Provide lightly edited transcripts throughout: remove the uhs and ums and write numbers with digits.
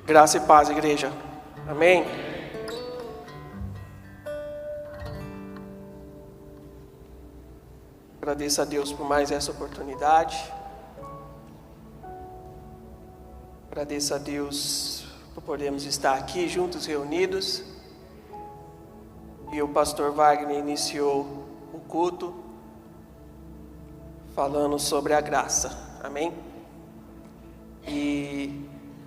Graça e paz, igreja. Amém? Agradeço a Deus por mais essa oportunidade. Agradeço a Deus por podermos estar aqui juntos, reunidos. E o pastor Wagner iniciou o culto falando sobre a graça. Amém? E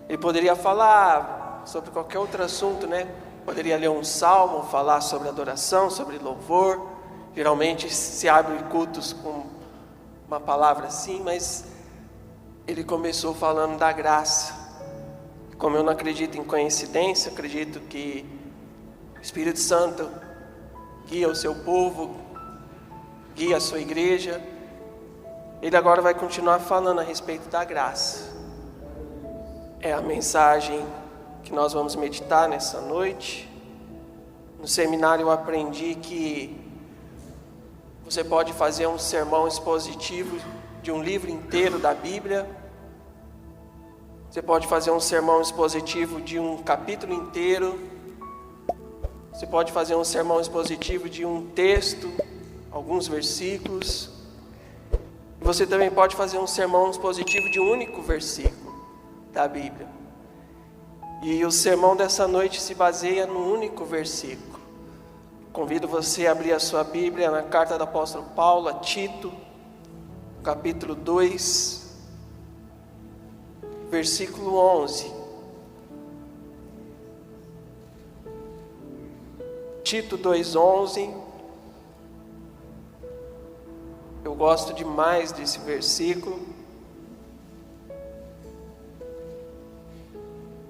ele poderia falar sobre qualquer outro assunto, né? Poderia ler um salmo, falar sobre adoração, sobre louvor. Geralmente se abre cultos com uma palavra assim, mas ele começou falando da graça. Como eu não acredito em coincidência, acredito que o Espírito Santo guia o seu povo, guia a sua igreja. Ele agora vai continuar falando a respeito da graça. É a mensagem que nós vamos meditar nessa noite. No seminário eu aprendi que você pode fazer um sermão expositivo de um livro inteiro da Bíblia. Você pode fazer um sermão expositivo de um capítulo inteiro. Você pode fazer um sermão expositivo de um texto, alguns versículos. Você também pode fazer um sermão expositivo de um único versículo da Bíblia. E o sermão dessa noite se baseia num único versículo. Convido você a abrir a sua Bíblia na carta do apóstolo Paulo a Tito, capítulo 2, versículo 11. Tito 2:11. Eu gosto demais desse versículo.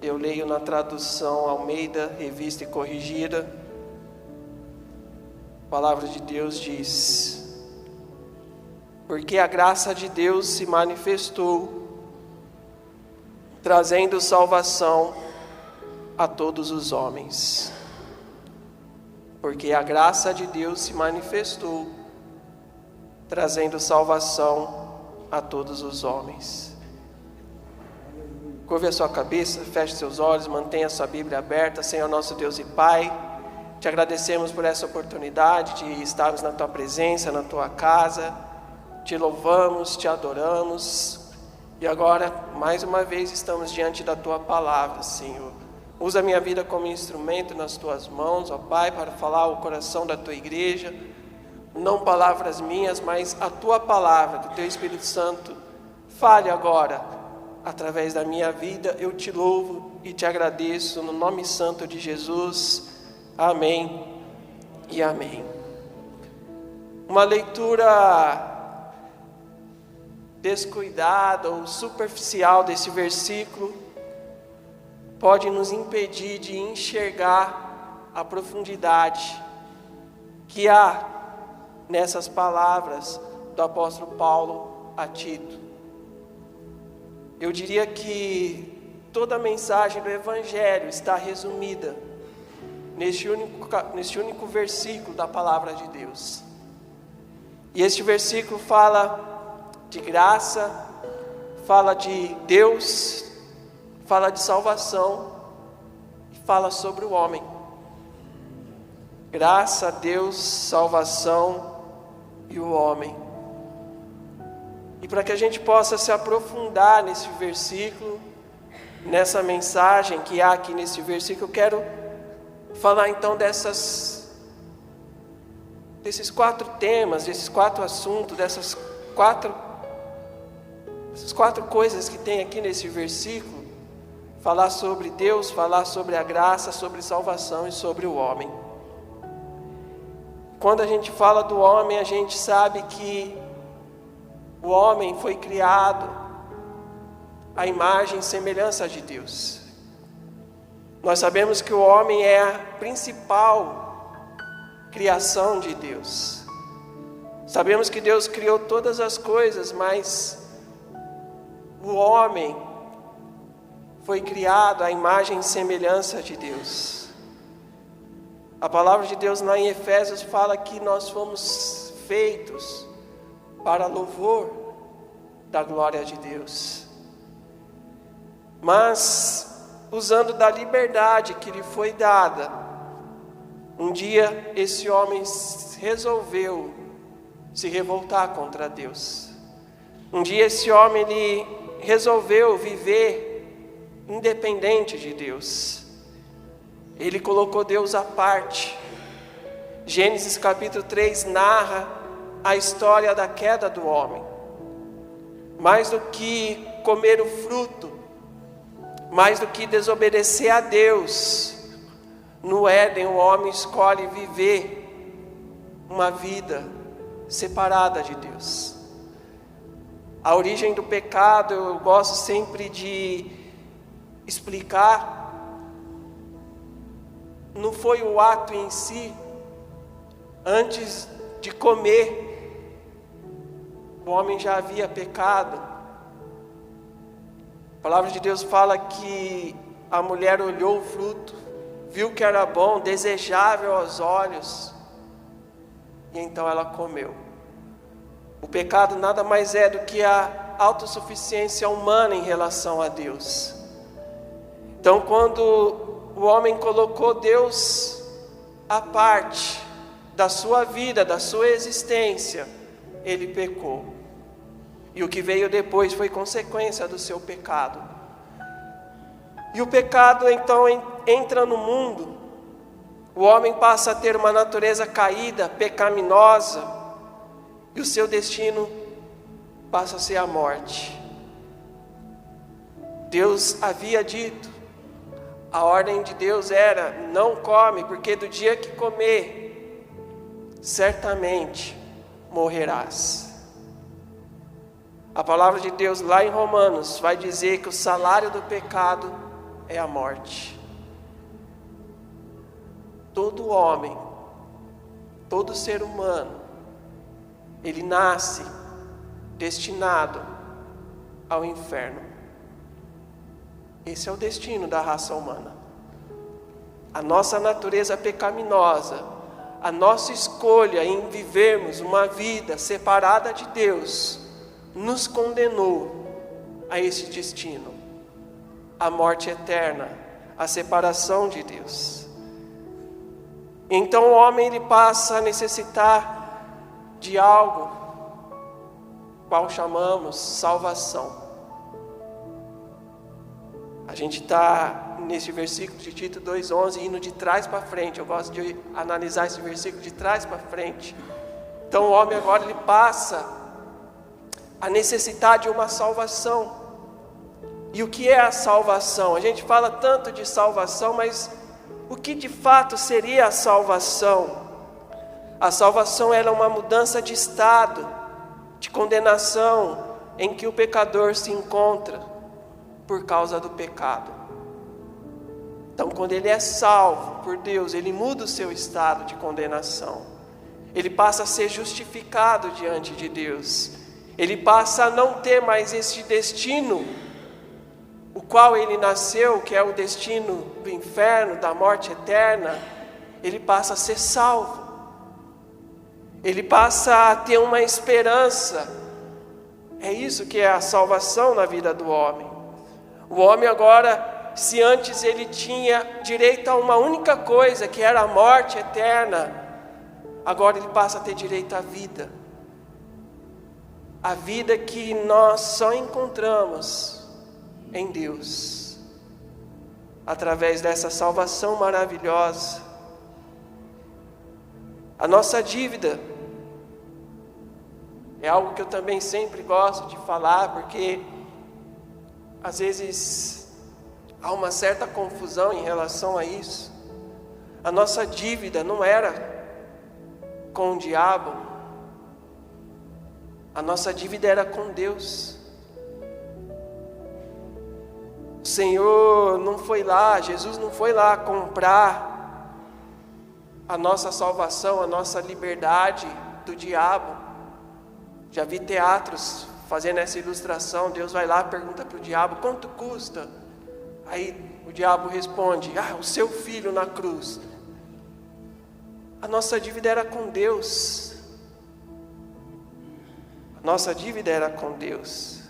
Eu leio na tradução Almeida, Revista e Corrigida. A palavra de Deus diz: porque a graça de Deus se manifestou, trazendo salvação a todos os homens. Porque a graça de Deus se manifestou, trazendo salvação a todos os homens. Curve a sua cabeça, feche seus olhos, mantenha a sua Bíblia aberta. Senhor nosso Deus e Pai, te agradecemos por essa oportunidade de estarmos na Tua presença, na Tua casa. Te louvamos, te adoramos. E agora, mais uma vez, estamos diante da Tua palavra, Senhor. Usa a minha vida como instrumento nas Tuas mãos, ó Pai, para falar ao coração da Tua igreja. Não palavras minhas, mas a Tua palavra, que o Teu Espírito Santo fale agora através da minha vida. Eu te louvo e te agradeço no nome santo de Jesus. Amém e amém. Uma leitura descuidada ou superficial desse versículo pode nos impedir de enxergar a profundidade que há nessas palavras do apóstolo Paulo a Tito. Eu diria que toda a mensagem do Evangelho está resumida neste único versículo da palavra de Deus. E este versículo fala de graça, fala de Deus, fala de salvação e fala sobre o homem. Graça, Deus, salvação e o homem. E para que a gente possa se aprofundar nesse versículo, nessa mensagem que há aqui nesse versículo, eu quero falar então desses 4 temas, desses 4 assuntos, dessas quatro coisas que tem aqui nesse versículo. Falar sobre Deus, falar sobre a graça, sobre salvação e sobre o homem. Quando a gente fala do homem, a gente sabe que o homem foi criado à imagem e semelhança de Deus. Nós sabemos que o homem é a principal criação de Deus. Sabemos que Deus criou todas as coisas, mas o homem foi criado à imagem e semelhança de Deus. A palavra de Deus lá em Efésios fala que nós fomos feitos para louvor da glória de Deus. Mas usando da liberdade que lhe foi dada, um dia esse homem resolveu se revoltar contra Deus. Um dia esse homem ele resolveu viver independente de Deus. Ele colocou Deus à parte. Gênesis capítulo 3 narra a história da queda do homem. Mais do que comer o fruto, mais do que desobedecer a Deus, no Éden o homem escolhe viver uma vida separada de Deus. A origem do pecado eu gosto sempre de explicar. Não foi o ato em si. Antes de comer, o homem já havia pecado. A palavra de Deus fala que a mulher olhou o fruto, viu que era bom, desejável aos olhos, e então ela comeu. O pecado nada mais é do que a autossuficiência humana em relação a Deus. Então, quando o homem colocou Deus à parte da sua vida, da sua existência, ele pecou. E o que veio depois foi consequência do seu pecado. E o pecado então entra no mundo. O homem passa a ter uma natureza caída, pecaminosa, e o seu destino passa a ser a morte. Deus havia dito, a ordem de Deus era: não come, porque do dia que comer, certamente morrerás. A palavra de Deus lá em Romanos vai dizer que o salário do pecado é a morte. Todo homem, todo ser humano, ele nasce destinado ao inferno. Esse é o destino da raça humana. A nossa natureza pecaminosa, a nossa escolha em vivermos uma vida separada de Deus, nos condenou a esse destino, a morte eterna, a separação de Deus. Então o homem ele passa a necessitar de algo, qual chamamos salvação. A gente está nesse versículo de Tito 2,11, indo de trás para frente. Eu gosto de analisar esse versículo de trás para frente. Então o homem agora ele passa a necessitar de uma salvação. E o que é a salvação? A gente fala tanto de salvação, mas o que de fato seria a salvação? A salvação era uma mudança de estado, de condenação, em que o pecador se encontra por causa do pecado. Então, quando ele é salvo por Deus, ele muda o seu estado de condenação. Ele passa a ser justificado diante de Deus. Ele passa a não ter mais esse destino, o qual ele nasceu, que é o destino do inferno, da morte eterna. Ele passa a ser salvo. Ele passa a ter uma esperança. É isso que é a salvação na vida do homem. O homem agora, se antes ele tinha direito a uma única coisa, que era a morte eterna, agora ele passa a ter direito à vida. A vida que nós só encontramos em Deus, através dessa salvação maravilhosa. A nossa dívida é algo que eu também sempre gosto de falar, porque às vezes há uma certa confusão em relação a isso. A nossa dívida não era com o diabo, a nossa dívida era com Deus. O Senhor não foi lá, Jesus não foi lá comprar a nossa salvação, a nossa liberdade do diabo. Já vi teatros fazendo essa ilustração. Deus vai lá, pergunta para o diabo: quanto custa? Aí o diabo responde: o seu filho na cruz. A nossa dívida era com Deus. A nossa dívida era com Deus.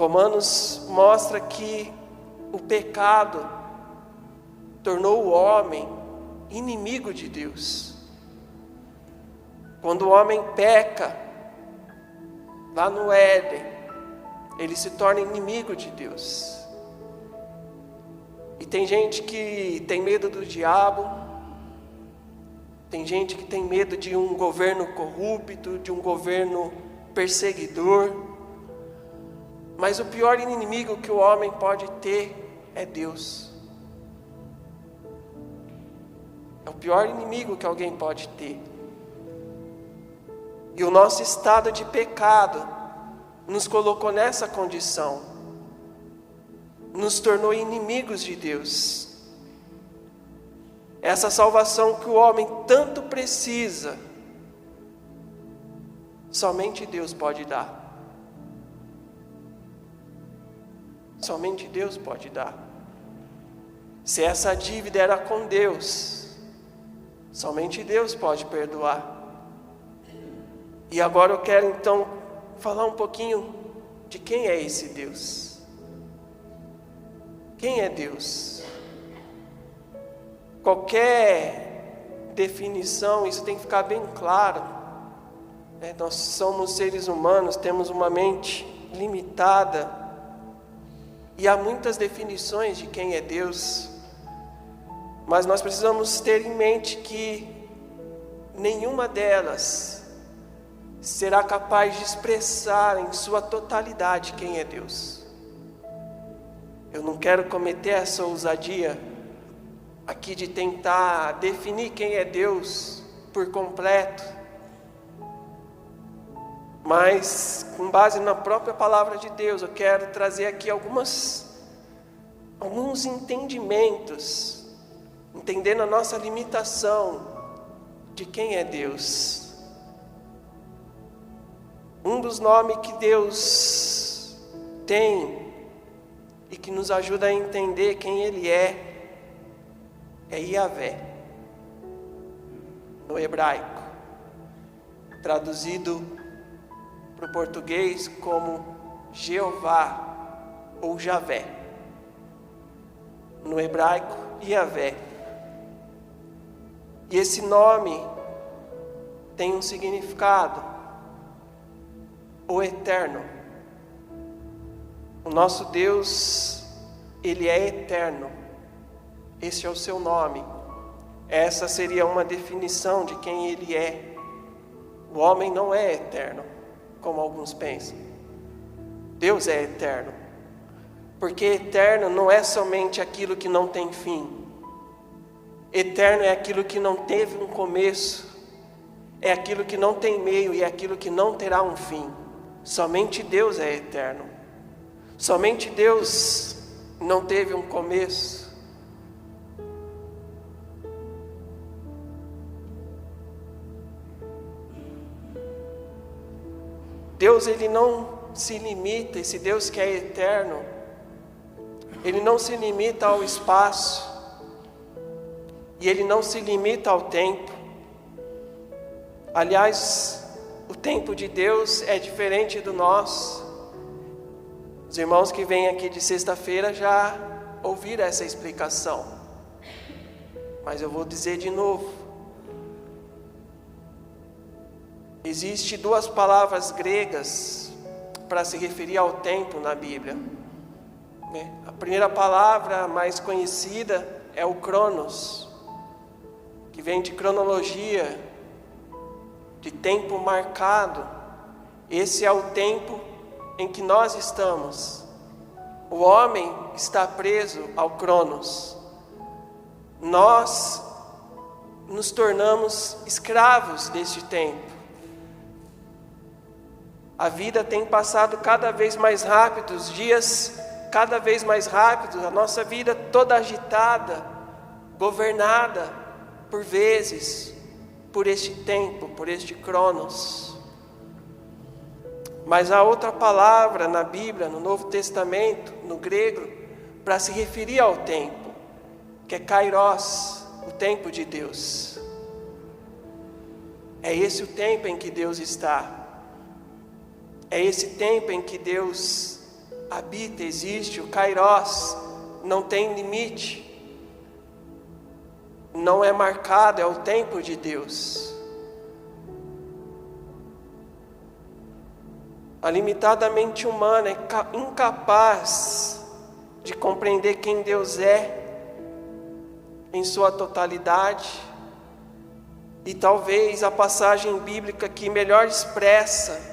Romanos mostra que o pecado tornou o homem inimigo de Deus. Quando o homem peca, lá no Éden, ele se torna inimigo de Deus. E tem gente que tem medo do diabo, tem gente que tem medo de um governo corrupto, de um governo perseguidor. Mas o pior inimigo que o homem pode ter é Deus. É o pior inimigo que alguém pode ter. E o nosso estado de pecado nos colocou nessa condição, nos tornou inimigos de Deus. Essa salvação que o homem tanto precisa, somente Deus pode dar. Somente Deus pode dar. Se essa dívida era com Deus, somente Deus pode perdoar. E agora eu quero então falar um pouquinho de quem é esse Deus. Quem é Deus? Qualquer definição, isso tem que ficar bem claro. Nós somos seres humanos, temos uma mente limitada. E há muitas definições de quem é Deus. Mas nós precisamos ter em mente que nenhuma delas será capaz de expressar em sua totalidade quem é Deus. Eu não quero cometer essa ousadia aqui de tentar definir quem é Deus por completo, mas com base na própria palavra de Deus, eu quero trazer aqui alguns entendimentos, entendendo a nossa limitação de quem é Deus. Um dos nomes que Deus tem e que nos ajuda a entender quem Ele é Yahvé, no hebraico, traduzido para o português como Jeová ou Javé. No hebraico, Yahvé. E esse nome tem um significado: o eterno. O nosso Deus, Ele é eterno. Esse é o seu nome. Essa seria uma definição de quem Ele é. O homem não é eterno, como alguns pensam. Deus é eterno. Porque eterno não é somente aquilo que não tem fim. Eterno é aquilo que não teve um começo. É aquilo que não tem meio e é aquilo que não terá um fim. Somente Deus é eterno. Somente Deus não teve um começo. Deus, Ele não se limita, esse Deus que é eterno, Ele não se limita ao espaço, e Ele não se limita ao tempo. Aliás, o tempo de Deus é diferente do nosso. Os irmãos que vêm aqui de sexta-feira já ouviram essa explicação, mas eu vou dizer de novo. Existem duas palavras gregas para se referir ao tempo na Bíblia. A primeira palavra mais conhecida é o cronos, que vem de cronologia, de tempo marcado. Esse é o tempo em que nós estamos. O homem está preso ao cronos. Nós nos tornamos escravos deste tempo. A vida tem passado cada vez mais rápido, os dias cada vez mais rápidos, a nossa vida toda agitada, governada por vezes por este tempo, por este cronos. Mas há outra palavra na Bíblia, no Novo Testamento, no grego, para se referir ao tempo, que é kairos, o tempo de Deus. É esse o tempo em que Deus está. É esse tempo em que Deus habita, existe, o Kairos não tem limite, não é marcado, é o tempo de Deus. A limitada mente humana é incapaz de compreender quem Deus é em sua totalidade, e talvez a passagem bíblica que melhor expressa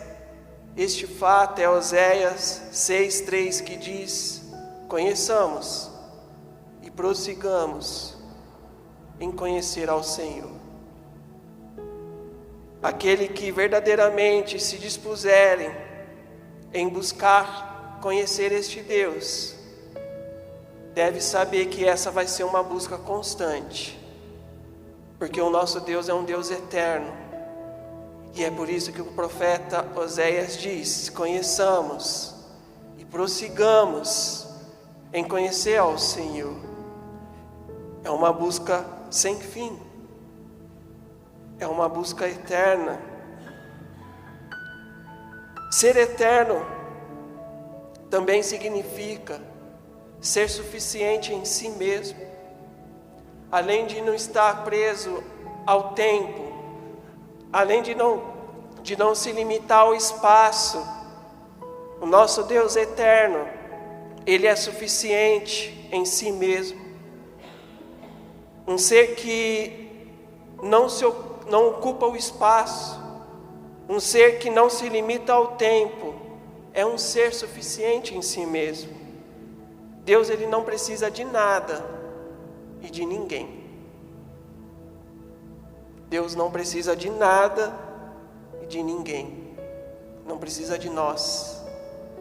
este fato é Oséias 6:3, que diz: conheçamos e prossigamos em conhecer ao Senhor. Aquele que verdadeiramente se dispuserem em buscar conhecer este Deus, deve saber que essa vai ser uma busca constante, porque o nosso Deus é um Deus eterno, e é por isso que o profeta Oséias diz: conheçamos e prossigamos em conhecer ao Senhor. É uma busca sem fim, é uma busca eterna. Ser eterno também significa ser suficiente em si mesmo, além de não estar preso ao tempo, além de não se limitar ao espaço. O nosso Deus eterno, Ele é suficiente em si mesmo. Um ser que não ocupa o espaço, um ser que não se limita ao tempo, é um ser suficiente em si mesmo. Deus, Ele não precisa de nada e de ninguém. Deus não precisa de nada e de ninguém. Não precisa de nós,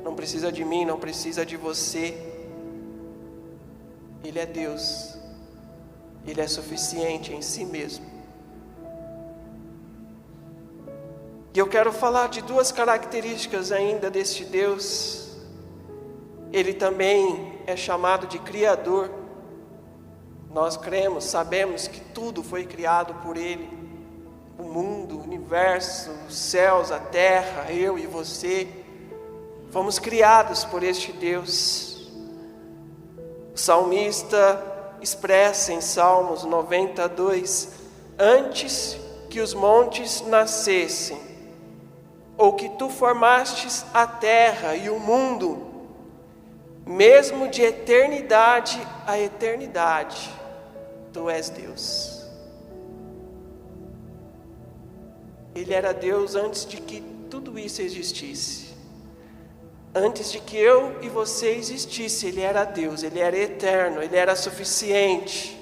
não precisa de mim, não precisa de você. Ele é Deus, Ele é suficiente em si mesmo. E eu quero falar de duas características ainda deste Deus. Ele também é chamado de Criador. Nós cremos, sabemos que tudo foi criado por Ele. O mundo, o universo, os céus, a terra, eu e você, fomos criados por este Deus. O salmista expressa em Salmos 92: antes que os montes nascessem, ou que tu formastes a terra e o mundo, mesmo de eternidade a eternidade, tu és Deus. Ele era Deus antes de que tudo isso existisse. Antes de que eu e você existisse, Ele era Deus, Ele era eterno, Ele era suficiente.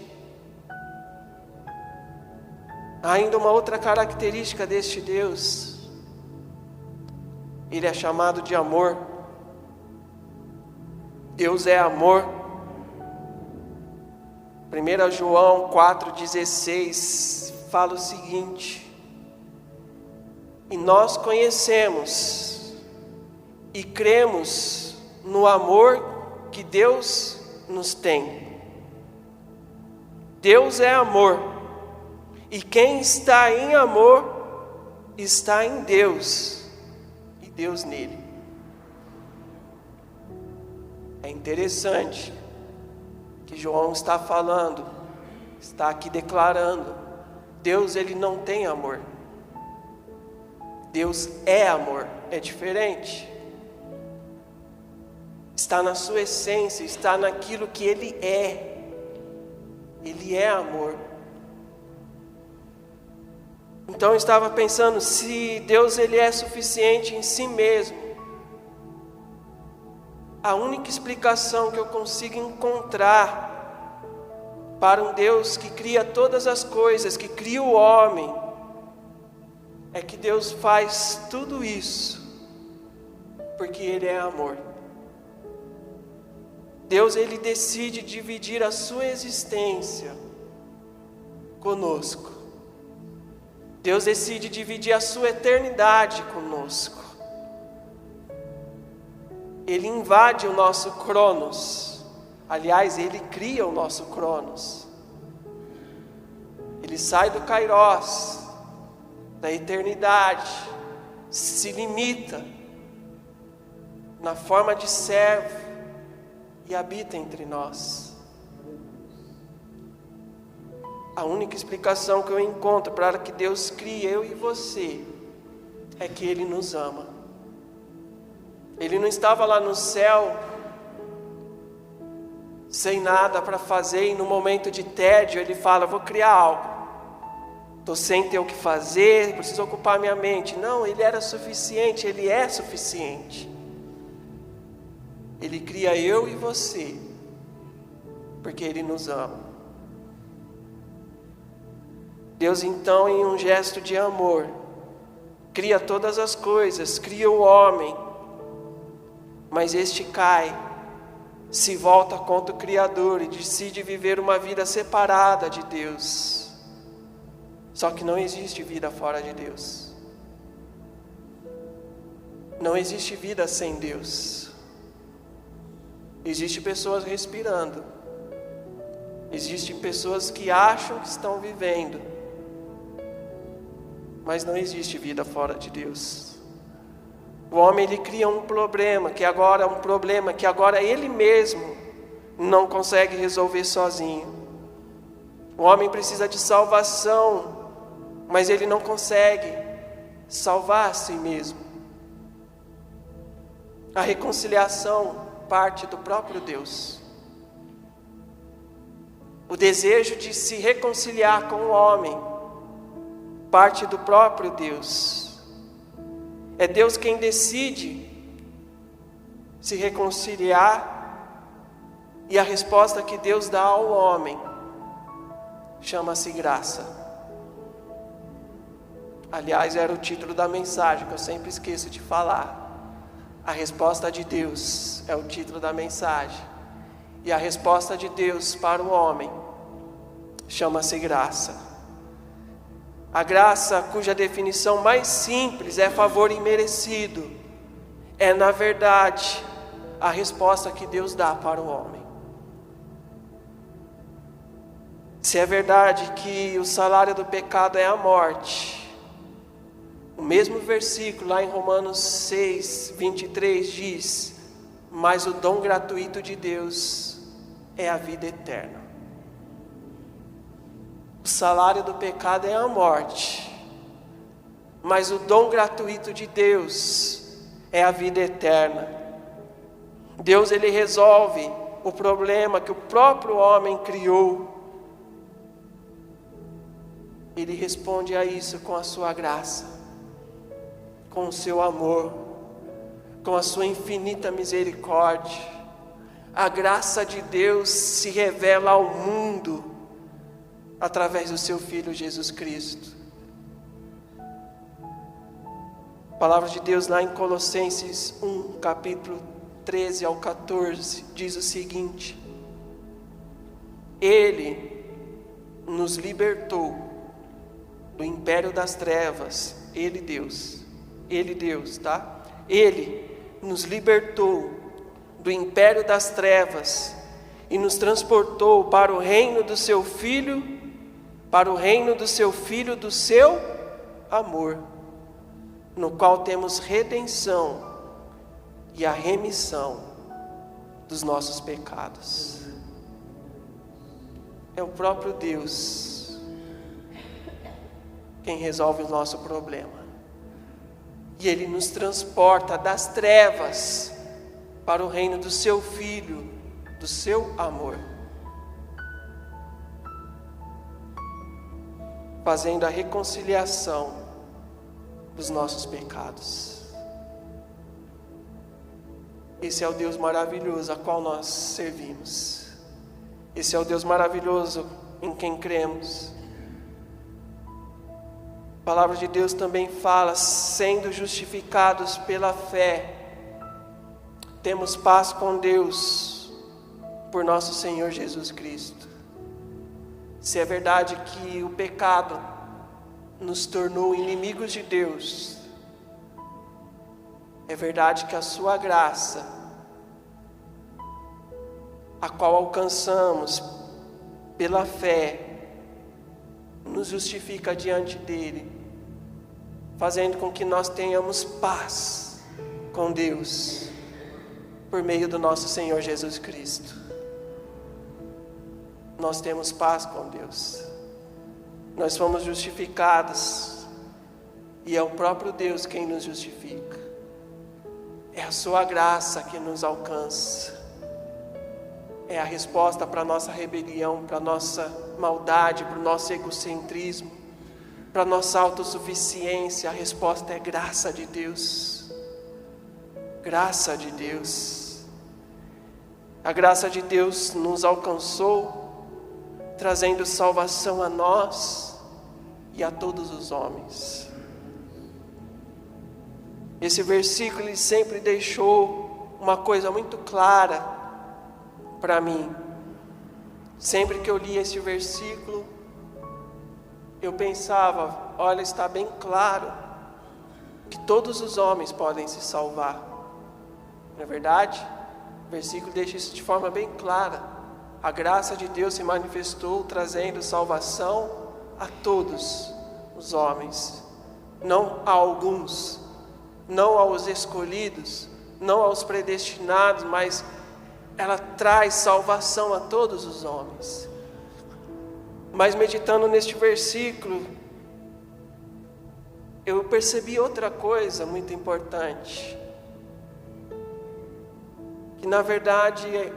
Há ainda uma outra característica deste Deus: Ele é chamado de amor. Deus é amor. 1 João 4,16 fala o seguinte: e nós conhecemos e cremos no amor que Deus nos tem. Deus é amor, e quem está em amor está em Deus e Deus nele. É interessante que João está falando, está aqui declarando: Deus, Ele não tem amor. Deus é amor, é diferente. Está na sua essência, está naquilo que Ele é. Ele é amor. Então eu estava pensando, se Deus Ele é suficiente em si mesmo, a única explicação que eu consigo encontrar para um Deus que cria todas as coisas, que cria o homem, é que Deus faz tudo isso porque Ele é amor. Deus, Ele decide dividir a sua existência conosco. Deus decide dividir a sua eternidade conosco. Ele invade o nosso Cronos. Aliás, Ele cria o nosso Cronos. Ele sai do Kairos, da eternidade, se limita na forma de servo e habita entre nós. A única explicação que eu encontro para que Deus crie eu e você é que Ele nos ama. Ele não estava lá no céu sem nada para fazer, e no momento de tédio Ele fala: vou criar algo, estou sem ter o que fazer, preciso ocupar minha mente. Não, Ele era suficiente, Ele é suficiente. Ele cria eu e você porque Ele nos ama. Deus então, em um gesto de amor, cria todas as coisas, cria o homem, mas este cai, se volta contra o Criador e decide viver uma vida separada de Deus. Só que não existe vida fora de Deus. Não existe vida sem Deus. Existem pessoas respirando. Existem pessoas que acham que estão vivendo. Mas não existe vida fora de Deus. O homem, ele cria um problema que agora ele mesmo não consegue resolver sozinho. O homem precisa de salvação, mas ele não consegue salvar a si mesmo. A reconciliação parte do próprio Deus. O desejo de se reconciliar com o homem parte do próprio Deus. É Deus quem decide se reconciliar, e a resposta que Deus dá ao homem chama-se graça. Aliás, era o título da mensagem que eu sempre esqueço de falar. A resposta de Deus é o título da mensagem. E a resposta de Deus para o homem chama-se graça. A graça, cuja definição mais simples é favor imerecido, é, na verdade, a resposta que Deus dá para o homem. Se é verdade que o salário do pecado é a morte, o mesmo versículo lá em Romanos 6, 23 diz: mas o dom gratuito de Deus é a vida eterna. O salário do pecado é a morte, mas o dom gratuito de Deus é a vida eterna. Deus, ele resolve o problema que o próprio homem criou. Ele responde a isso com a sua graça, com o seu amor, com a sua infinita misericórdia. A graça de Deus se revela ao mundo através do seu Filho Jesus Cristo. A palavra de Deus lá em Colossenses 1, capítulo 13 ao 14, diz o seguinte: Ele nos libertou do império das trevas. Ele Deus, tá? Ele nos libertou do império das trevas e nos transportou para o reino do seu Filho, do seu amor, no qual temos redenção e a remissão dos nossos pecados. É o próprio Deus quem resolve o nosso problema. E Ele nos transporta das trevas para o reino do seu Filho, do seu amor, fazendo a reconciliação dos nossos pecados. Esse é o Deus maravilhoso a qual nós servimos. Esse é o Deus maravilhoso em quem cremos. A palavra de Deus também fala: sendo justificados pela fé, temos paz com Deus por nosso Senhor Jesus Cristo. Se é verdade que o pecado nos tornou inimigos de Deus, é verdade que a sua graça, a qual alcançamos pela fé, nos justifica diante dele, fazendo com que nós tenhamos paz com Deus por meio do nosso Senhor Jesus Cristo. Nós temos paz com Deus. Nós fomos justificados e é o próprio Deus quem nos justifica. É a sua graça que nos alcança. É a resposta para a nossa rebelião, para a nossa maldade, para o nosso egocentrismo, para a nossa autossuficiência. A resposta é graça de Deus. Graça de Deus. A graça de Deus nos alcançou, trazendo salvação a nós e a todos os homens. Esse versículo ele sempre deixou uma coisa muito clara para mim. Sempre que eu li esse versículo, eu pensava, olha, está bem claro que todos os homens podem se salvar. Não é verdade? O versículo deixa isso de forma bem clara. A graça de Deus se manifestou trazendo salvação a todos os homens, não a alguns, não aos escolhidos, não aos predestinados, mas ela traz salvação a todos os homens. Mas meditando neste versículo, eu percebi outra coisa muito importante, que na verdade,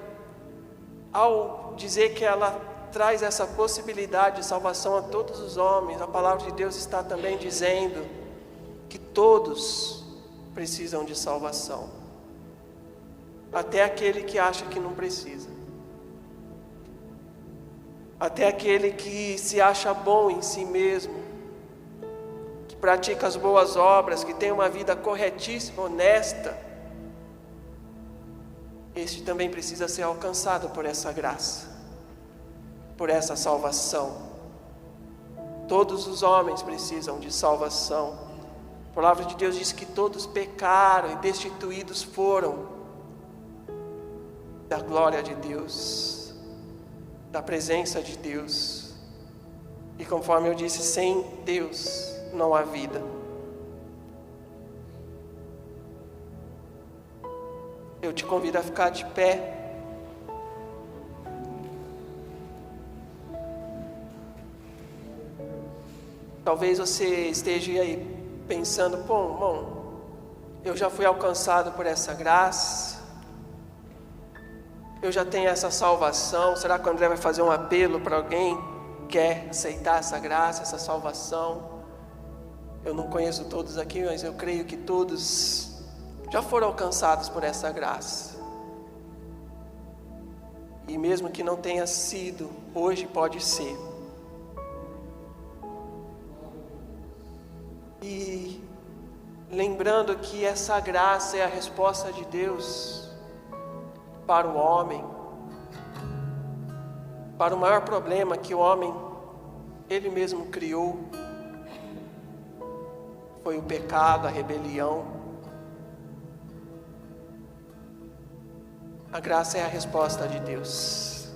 ao dizer que ela traz essa possibilidade de salvação a todos os homens, a palavra de Deus está também dizendo que todos precisam de salvação, até aquele que acha que não precisa, até aquele que se acha bom em si mesmo, que pratica as boas obras, que tem uma vida corretíssima, honesta. Este também precisa ser alcançado por essa graça, por essa salvação. Todos os homens precisam de salvação. A palavra de Deus diz que todos pecaram e destituídos foram da glória de Deus, da presença de Deus. E conforme eu disse, sem Deus não há vida. Eu te convido a ficar de pé. Talvez você esteja aí pensando, bom, eu já fui alcançado por essa graça, eu já tenho essa salvação. Será que o André vai fazer um apelo para alguém que quer aceitar essa graça, essa salvação? Eu não conheço todos aqui, mas eu creio que todos já foram alcançados por essa graça. E mesmo que não tenha sido, hoje pode ser. E lembrando que essa graça é a resposta de Deus para o homem, para o maior problema que o homem, ele mesmo criou, foi o pecado, a rebelião. A graça é a resposta de Deus.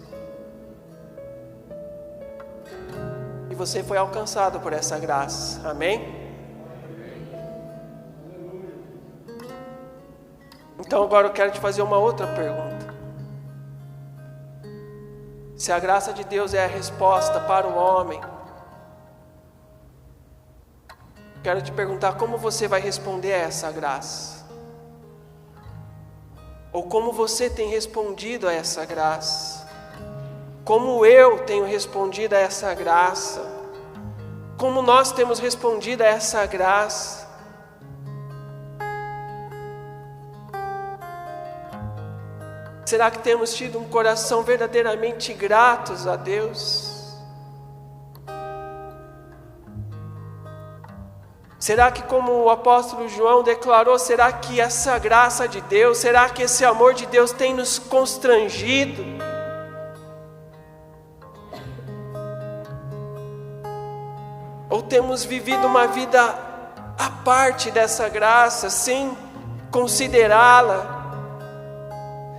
E você foi alcançado por essa graça, amém? Então agora eu quero te fazer uma outra pergunta. Se a graça de Deus é a resposta para o homem, quero te perguntar como você vai responder a essa graça. Ou como você tem respondido a essa graça. Como eu tenho respondido a essa graça. Como nós temos respondido a essa graça. Será que temos tido um coração verdadeiramente gratos a Deus? Será que, como o apóstolo João declarou, será que essa graça de Deus, será que esse amor de Deus tem nos constrangido? Ou temos vivido uma vida à parte dessa graça, sem considerá-la?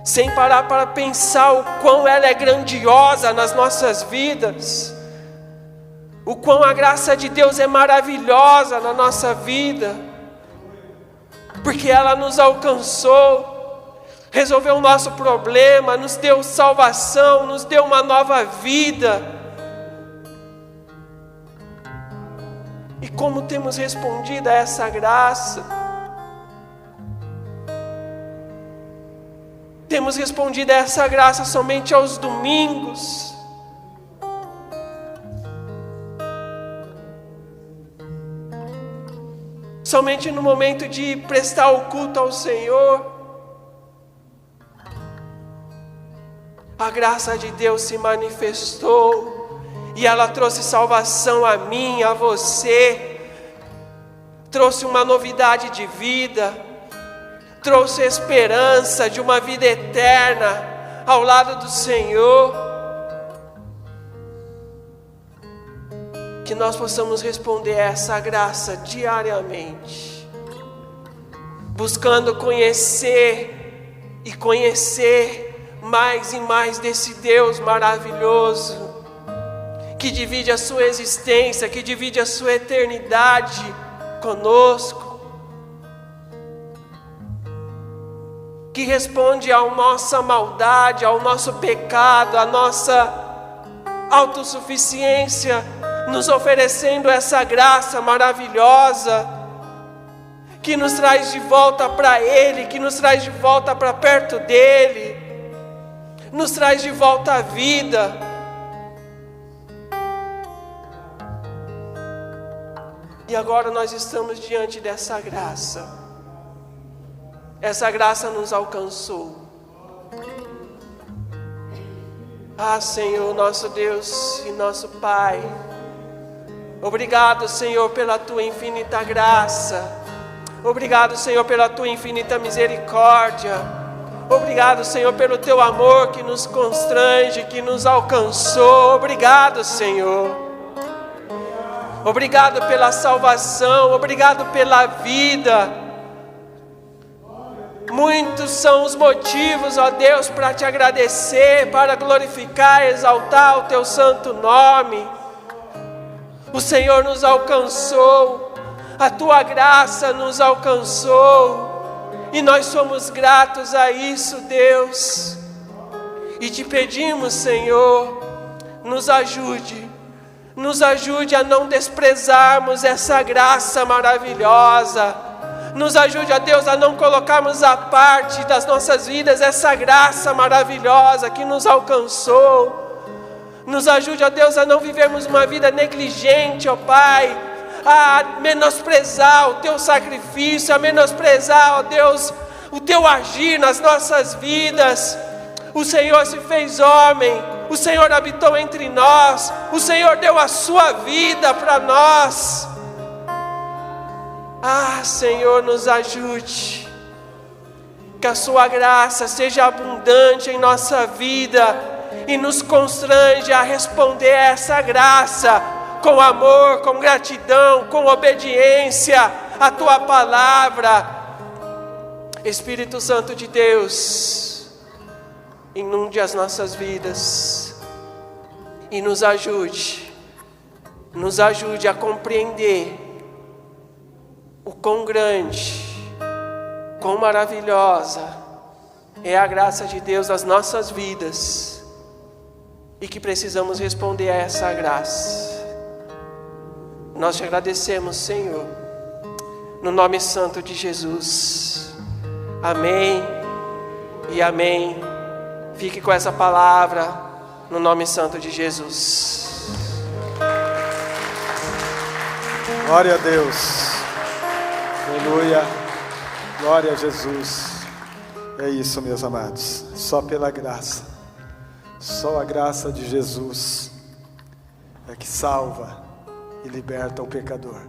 Sem parar para pensar o quão ela é grandiosa nas nossas vidas, o quão a graça de Deus é maravilhosa na nossa vida, porque ela nos alcançou, resolveu o nosso problema, nos deu salvação, nos deu uma nova vida. E como temos respondido a essa graça? Temos respondido a essa graça somente aos domingos. Somente no momento de prestar o culto ao Senhor. A graça de Deus se manifestou e ela trouxe salvação a mim, a você. Trouxe uma novidade de vida. Trouxe esperança de uma vida eterna ao lado do Senhor. Que nós possamos responder a essa graça diariamente, buscando conhecer e conhecer mais e mais desse Deus maravilhoso, que divide a sua existência, que divide a sua eternidade conosco, que responde à nossa maldade, ao nosso pecado, à nossa autossuficiência, nos oferecendo essa graça maravilhosa, que nos traz de volta para Ele, que nos traz de volta para perto dEle, nos traz de volta à vida. E agora nós estamos diante dessa graça. Essa graça nos alcançou. Ah, Senhor, nosso Deus e nosso Pai, obrigado, Senhor, pela Tua infinita graça. Obrigado, Senhor, pela Tua infinita misericórdia. Obrigado, Senhor, pelo Teu amor que nos constrange, que nos alcançou. Obrigado, Senhor. Obrigado pela salvação. Obrigado pela vida. Muitos são os motivos, ó Deus, para te agradecer, para glorificar, exaltar o Teu santo nome. O Senhor nos alcançou, a Tua graça nos alcançou, e nós somos gratos a isso, Deus. E te pedimos, Senhor, nos ajude a não desprezarmos essa graça maravilhosa. Nos ajude, ó Deus, a não colocarmos à parte das nossas vidas essa graça maravilhosa que nos alcançou. Nos ajude, ó Deus, a não vivermos uma vida negligente, ó Pai, a menosprezar o Teu sacrifício, a menosprezar, ó Deus, o Teu agir nas nossas vidas. O Senhor se fez homem, o Senhor habitou entre nós, o Senhor deu a Sua vida para nós. Ah, Senhor, nos ajude, que a Sua graça seja abundante em nossa vida e nos constrange a responder a essa graça com amor, com gratidão, com obediência à Tua palavra. Espírito Santo de Deus, inunde as nossas vidas e nos ajude a compreender o quão grande, quão maravilhosa é a graça de Deus nas nossas vidas e que precisamos responder a essa graça. Nós te agradecemos, Senhor, no nome santo de Jesus. Amém e amém. Fique com essa palavra no nome santo de Jesus. Glória a Deus. Aleluia, glória a Jesus. É isso, meus amados, só pela graça, só a graça de Jesus é que salva e liberta o pecador.